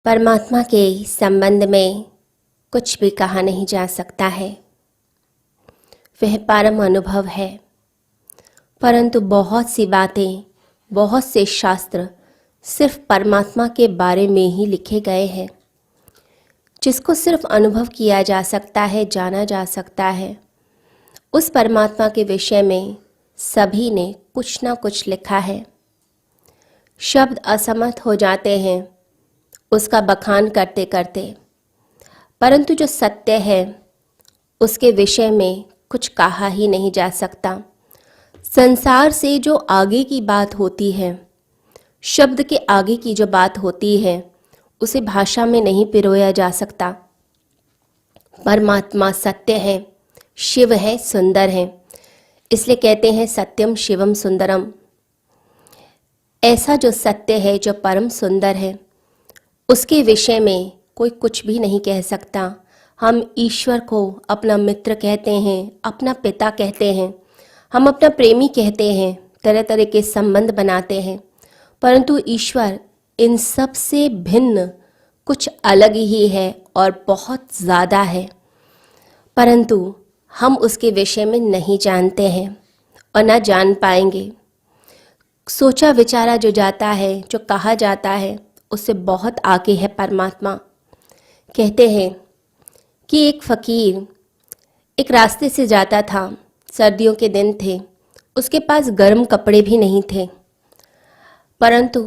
परमात्मा के संबंध में कुछ भी कहा नहीं जा सकता है। वह परम अनुभव है, परंतु बहुत सी बातें, बहुत से शास्त्र सिर्फ परमात्मा के बारे में ही लिखे गए हैं, जिसको सिर्फ अनुभव किया जा सकता है, जाना जा सकता है। उस परमात्मा के विषय में सभी ने कुछ ना कुछ लिखा है। शब्द असमर्थ हो जाते हैं उसका बखान करते करते, परंतु जो सत्य है उसके विषय में कुछ कहा ही नहीं जा सकता। संसार से जो आगे की बात होती है, शब्द के आगे की जो बात होती है, उसे भाषा में नहीं पिरोया जा सकता। परमात्मा सत्य है, शिव है, सुंदर है, इसलिए कहते हैं सत्यम शिवम सुंदरम। ऐसा जो सत्य है, जो परम सुंदर है, उसके विषय में कोई कुछ भी नहीं कह सकता। हम ईश्वर को अपना मित्र कहते हैं, अपना पिता कहते हैं, हम अपना प्रेमी कहते हैं, तरह तरह के संबंध बनाते हैं, परंतु ईश्वर इन सब से भिन्न कुछ अलग ही है और बहुत ज़्यादा है, परंतु हम उसके विषय में नहीं जानते हैं और ना जान पाएंगे। सोचा विचारा जो जाता है, जो कहा जाता है, उससे बहुत आगे है परमात्मा। कहते हैं कि एक फ़कीर एक रास्ते से जाता था, सर्दियों के दिन थे, उसके पास गर्म कपड़े भी नहीं थे, परंतु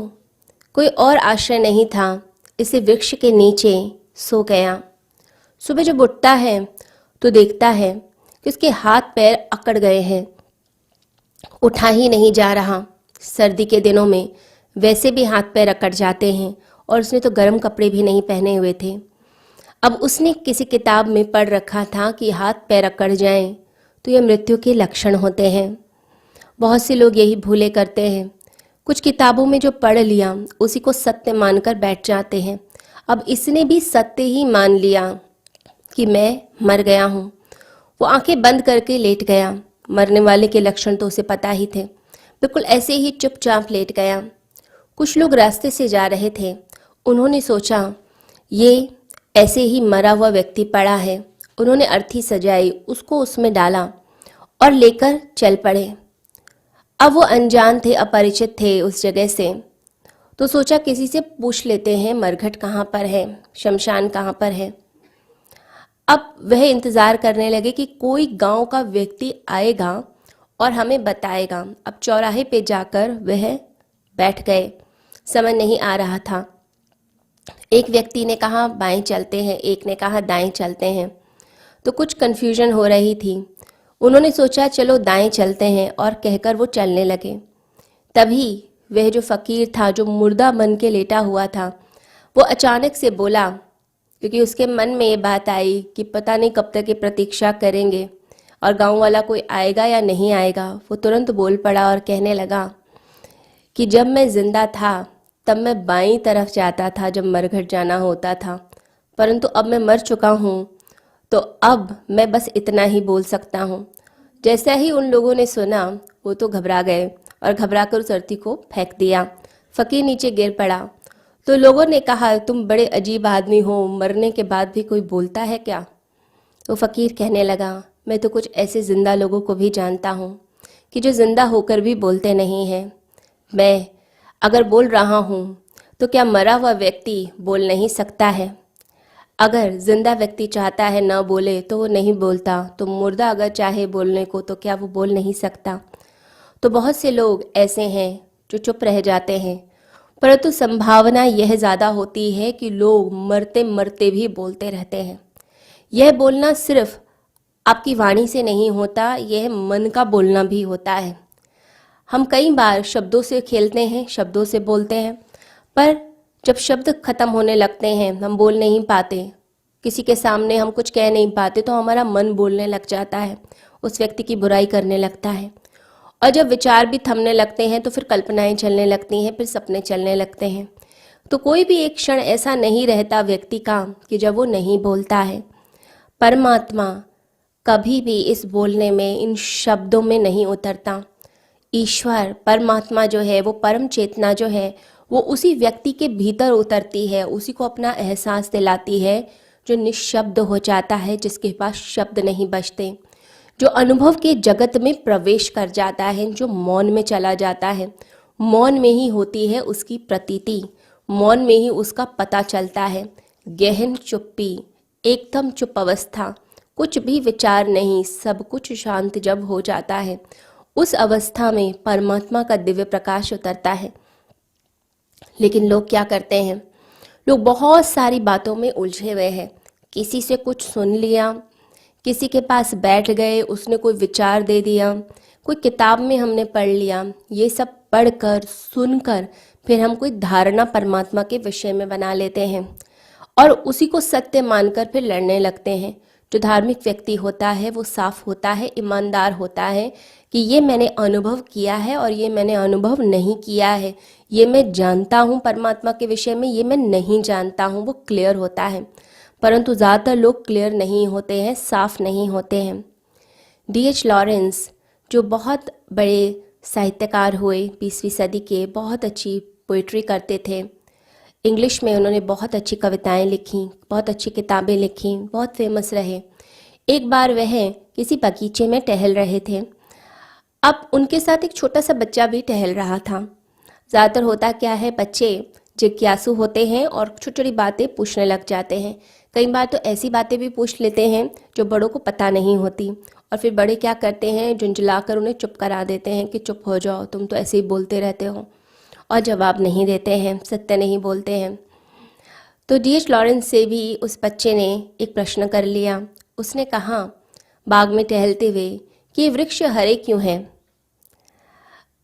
कोई और आश्रय नहीं था, इसे वृक्ष के नीचे सो गया। सुबह जब उठता है तो देखता है कि उसके हाथ पैर अकड़ गए हैं, उठा ही नहीं जा रहा। सर्दी के दिनों में वैसे भी हाथ पैर अकड़ जाते हैं और उसने तो गर्म कपड़े भी नहीं पहने हुए थे। अब उसने किसी किताब में पढ़ रखा था कि हाथ पैर अकड़ जाएं तो ये मृत्यु के लक्षण होते हैं। बहुत से लोग यही भूले करते हैं, कुछ किताबों में जो पढ़ लिया उसी को सत्य मानकर बैठ जाते हैं। अब इसने भी सत्य ही मान लिया कि मैं मर गया हूँ। वो आंखें बंद करके लेट गया। मरने वाले के लक्षण तो उसे पता ही थे, बिल्कुल ऐसे ही चुपचाप लेट गया। कुछ लोग रास्ते से जा रहे थे, उन्होंने सोचा ये ऐसे ही मरा हुआ व्यक्ति पड़ा है। उन्होंने अर्थी सजाई, उसको उसमें डाला और लेकर चल पड़े। अब वो अनजान थे, अपरिचित थे उस जगह से, तो सोचा किसी से पूछ लेते हैं मरघट कहाँ पर है, शमशान कहाँ पर है। अब वह इंतज़ार करने लगे कि कोई गांव का व्यक्ति आएगा और हमें बताएगा। अब चौराहे पे जाकर वह बैठ गए, समझ नहीं आ रहा था। एक व्यक्ति ने कहा बाएं चलते हैं, एक ने कहा दाएं चलते हैं, तो कुछ कन्फ्यूजन हो रही थी। उन्होंने सोचा चलो दाएं चलते हैं और कहकर वो चलने लगे। तभी वह जो फ़कीर था, जो मुर्दा बन के लेटा हुआ था, वो अचानक से बोला, क्योंकि उसके मन में ये बात आई कि पता नहीं कब तक ये प्रतीक्षा करेंगे और गांव वाला कोई आएगा या नहीं आएगा। वो तुरंत बोल पड़ा और कहने लगा कि जब मैं ज़िंदा था तब मैं बाईं तरफ जाता था जब मरघट जाना होता था, परंतु अब मैं मर चुका हूँ तो अब मैं बस इतना ही बोल सकता हूँ। जैसा ही उन लोगों ने सुना वो तो घबरा गए और घबरा कर उस अर्थी को फेंक दिया। फ़कीर नीचे गिर पड़ा। तो लोगों ने कहा तुम बड़े अजीब आदमी हो, मरने के बाद भी कोई बोलता है क्या? तो फ़कीर कहने लगा मैं तो कुछ ऐसे ज़िंदा लोगों को भी जानता हूँ कि जो ज़िंदा होकर भी बोलते नहीं हैं। मैं अगर बोल रहा हूँ तो क्या मरा हुआ व्यक्ति बोल नहीं सकता है? अगर जिंदा व्यक्ति चाहता है ना बोले तो वो नहीं बोलता, तो मुर्दा अगर चाहे बोलने को तो क्या वो बोल नहीं सकता? तो बहुत से लोग ऐसे हैं जो चुप रह जाते हैं, परंतु संभावना यह ज़्यादा होती है कि लोग मरते मरते भी बोलते रहते हैं। यह बोलना सिर्फ आपकी वाणी से नहीं होता, यह मन का बोलना भी होता है। हम कई बार शब्दों से खेलते हैं, शब्दों से बोलते हैं, पर जब शब्द खत्म होने लगते हैं, हम बोल नहीं पाते, किसी के सामने हम कुछ कह नहीं पाते, तो हमारा मन बोलने लग जाता है, उस व्यक्ति की बुराई करने लगता है। और जब विचार भी थमने लगते हैं तो फिर कल्पनाएं चलने लगती हैं, फिर सपने चलने लगते हैं। तो कोई भी एक क्षण ऐसा नहीं रहता व्यक्ति का कि जब वो नहीं बोलता है। परमात्मा कभी भी इस बोलने में, इन शब्दों में नहीं उतरता। ईश्वर परमात्मा जो है, वो परम चेतना जो है, वो उसी व्यक्ति के भीतर उतरती है, उसी को अपना एहसास दिलाती है जो निशब्द हो जाता है, जिसके पास शब्द नहीं बचते, जो अनुभव के जगत में प्रवेश कर जाता है, जो मौन में चला जाता है। मौन में ही होती है उसकी प्रतीति, मौन में ही उसका पता चलता है। गहन चुप्पी, एकदम चुप अवस्था, कुछ भी विचार नहीं, सब कुछ शांत जब हो जाता है, उस अवस्था में परमात्मा का दिव्य प्रकाश उतरता है। लेकिन लोग क्या करते हैं, लोग बहुत सारी बातों में उलझे हुए हैं। किसी से कुछ सुन लिया, किसी के पास बैठ गए, उसने कोई विचार दे दिया, कोई किताब में हमने पढ़ लिया, ये सब पढ़कर सुनकर फिर हम कोई धारणा परमात्मा के विषय में बना लेते हैं और उसी को सत्य मानकर फिर लड़ने लगते हैं। जो धार्मिक व्यक्ति होता है वो साफ होता है, ईमानदार होता है कि ये मैंने अनुभव किया है और ये मैंने अनुभव नहीं किया है, ये मैं जानता हूँ परमात्मा के विषय में, ये मैं नहीं जानता हूँ, वो क्लियर होता है। परंतु ज़्यादातर लोग क्लियर नहीं होते हैं, साफ नहीं होते हैं। D.H. लॉरेंस जो बहुत बड़े साहित्यकार हुए 20वीं सदी के, बहुत अच्छी पोइट्री करते थे, इंग्लिश में उन्होंने बहुत अच्छी कविताएं लिखी, बहुत अच्छी किताबें लिखी, बहुत फेमस रहे। एक बार वह किसी बगीचे में टहल रहे थे। अब उनके साथ एक छोटा सा बच्चा भी टहल रहा था। ज़्यादातर होता क्या है, बच्चे जिज्ञासु होते हैं और छोटी छोटी बातें पूछने लग जाते हैं। कई बार तो ऐसी बातें भी पूछ लेते हैं जो बड़ों को पता नहीं होती, और फिर बड़े क्या करते हैं, झुंझलाकर उन्हें चुप करा देते हैं कि चुप हो जाओ, तुम तो ऐसे ही बोलते रहते हो, और जवाब नहीं देते हैं, सत्य नहीं बोलते हैं। तो D.H. लॉरेंस से भी उस बच्चे ने एक प्रश्न कर लिया। उसने कहा बाग में टहलते हुए कि ये वृक्ष हरे क्यों हैं।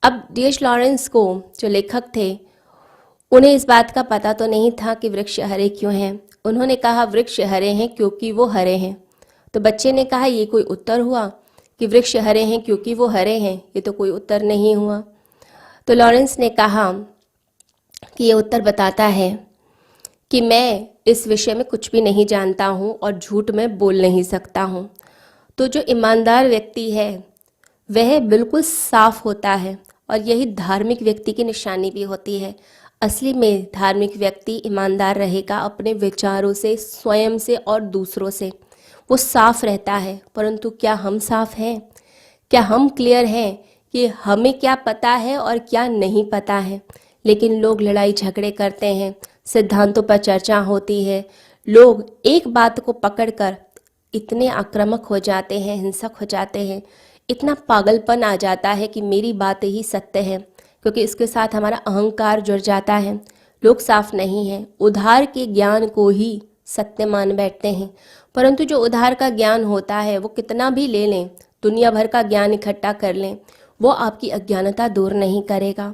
अब D.H. लॉरेंस को जो लेखक थे उन्हें इस बात का पता तो नहीं था कि वृक्ष हरे क्यों हैं। उन्होंने कहा वृक्ष हरे हैं क्योंकि वो हरे हैं। तो बच्चे ने कहा ये कोई उत्तर हुआ कि वृक्ष हरे हैं क्योंकि वो हरे हैं, ये तो कोई उत्तर नहीं हुआ। तो लॉरेंस ने कहा कि ये उत्तर बताता है कि मैं इस विषय में कुछ भी नहीं जानता हूँ और झूठ में बोल नहीं सकता हूँ। तो जो ईमानदार व्यक्ति है वह बिल्कुल साफ होता है, और यही धार्मिक व्यक्ति की निशानी भी होती है। असली में धार्मिक व्यक्ति ईमानदार रहेगा अपने विचारों से, स्वयं से और दूसरों से। वो साफ रहता है। परंतु क्या हम साफ हैं? क्या हम क्लियर हैं कि हमें क्या पता है और क्या नहीं पता है? लेकिन लोग लड़ाई झगड़े करते हैं, सिद्धांतों पर चर्चा होती है, लोग एक बात को पकड़कर इतने आक्रामक हो जाते हैं, हिंसक हो जाते हैं, इतना पागलपन आ जाता है कि मेरी बात ही सत्य है, क्योंकि इसके साथ हमारा अहंकार जुड़ जाता है। लोग साफ नहीं हैं, उधार के ज्ञान को ही सत्य मान बैठते हैं। परंतु जो उधार का ज्ञान होता है वो कितना भी ले लें, दुनिया भर का ज्ञान इकट्ठा कर लें, वो आपकी अज्ञानता दूर नहीं करेगा।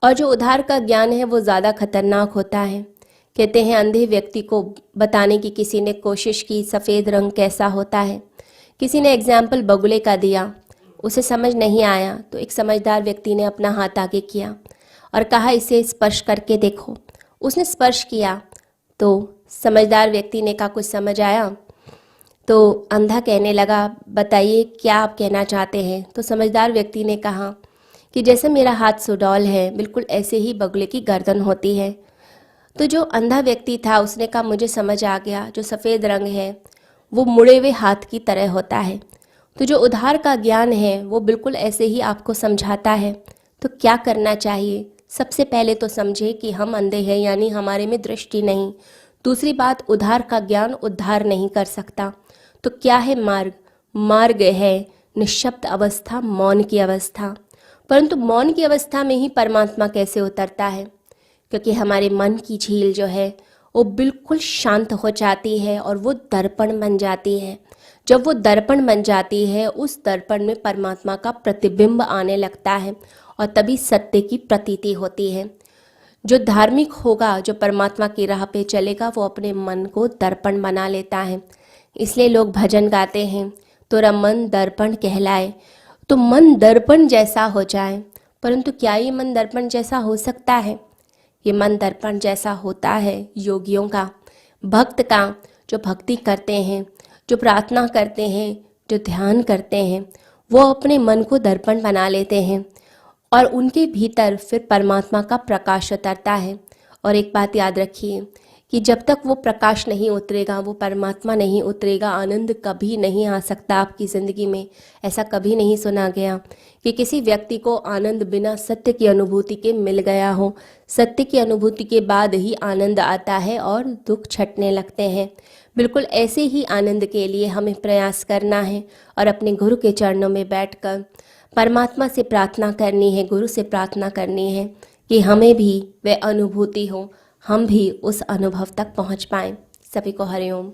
और जो उधार का ज्ञान है वो ज़्यादा खतरनाक होता है। कहते हैं अंधे व्यक्ति को बताने की किसी ने कोशिश की सफ़ेद रंग कैसा होता है। किसी ने एग्जाम्पल बगुले का दिया, उसे समझ नहीं आया, तो एक समझदार व्यक्ति ने अपना हाथ आगे किया और कहा इसे स्पर्श करके देखो। उसने स्पर्श किया तो समझदार व्यक्ति ने कहा कुछ समझ आया? तो अंधा कहने लगा बताइए क्या आप कहना चाहते हैं। तो समझदार व्यक्ति ने कहा कि जैसे मेरा हाथ सुडौल है बिल्कुल ऐसे ही बगुले की गर्दन होती है। तो जो अंधा व्यक्ति था उसने कहा मुझे समझ आ गया, जो सफ़ेद रंग है वो मुड़े हुए हाथ की तरह होता है। तो जो उधार का ज्ञान है वो बिल्कुल ऐसे ही आपको समझाता है। तो क्या करना चाहिए? सबसे पहले तो समझे कि हम अंधे हैं, यानी हमारे में दृष्टि नहीं। दूसरी बात, उधार का ज्ञान उद्धार नहीं कर सकता। तो क्या है मार्ग? मार्ग है निश्शब्द अवस्था, मौन की अवस्था। परंतु मौन की अवस्था में ही परमात्मा कैसे उतरता है? क्योंकि हमारे मन की झील जो है वो बिल्कुल शांत हो जाती है और वो दर्पण बन जाती है। जब वो दर्पण बन जाती है उस दर्पण में परमात्मा का प्रतिबिंब आने लगता है और तभी सत्य की प्रतीति होती है। जो धार्मिक होगा, जो परमात्मा की राह पे चलेगा, वो अपने मन को दर्पण बना लेता है। इसलिए लोग भजन गाते हैं, तोरा मन दर्पण कहलाए। तो मन दर्पण जैसा हो जाए। परंतु क्या ये मन दर्पण जैसा हो सकता है? ये मन दर्पण जैसा होता है योगियों का, भक्त का, जो भक्ति करते हैं, जो प्रार्थना करते हैं, जो ध्यान करते हैं, वो अपने मन को दर्पण बना लेते हैं। और उनके भीतर फिर परमात्मा का प्रकाश उतरता है। और एक बात याद रखिए कि जब तक वो प्रकाश नहीं उतरेगा, वो परमात्मा नहीं उतरेगा, आनंद कभी नहीं आ सकता आपकी ज़िंदगी में। ऐसा कभी नहीं सुना गया कि किसी व्यक्ति को आनंद बिना सत्य की अनुभूति के मिल गया हो। सत्य की अनुभूति के बाद ही आनंद आता है और दुख छटने लगते हैं। बिल्कुल ऐसे ही आनंद के लिए हमें प्रयास करना है और अपने गुरु के चरणों में बैठकर परमात्मा से प्रार्थना करनी है, गुरु से प्रार्थना करनी है कि हमें भी वह अनुभूति हो, हम भी उस अनुभव तक पहुंच पाएं। सभी को हरिओम।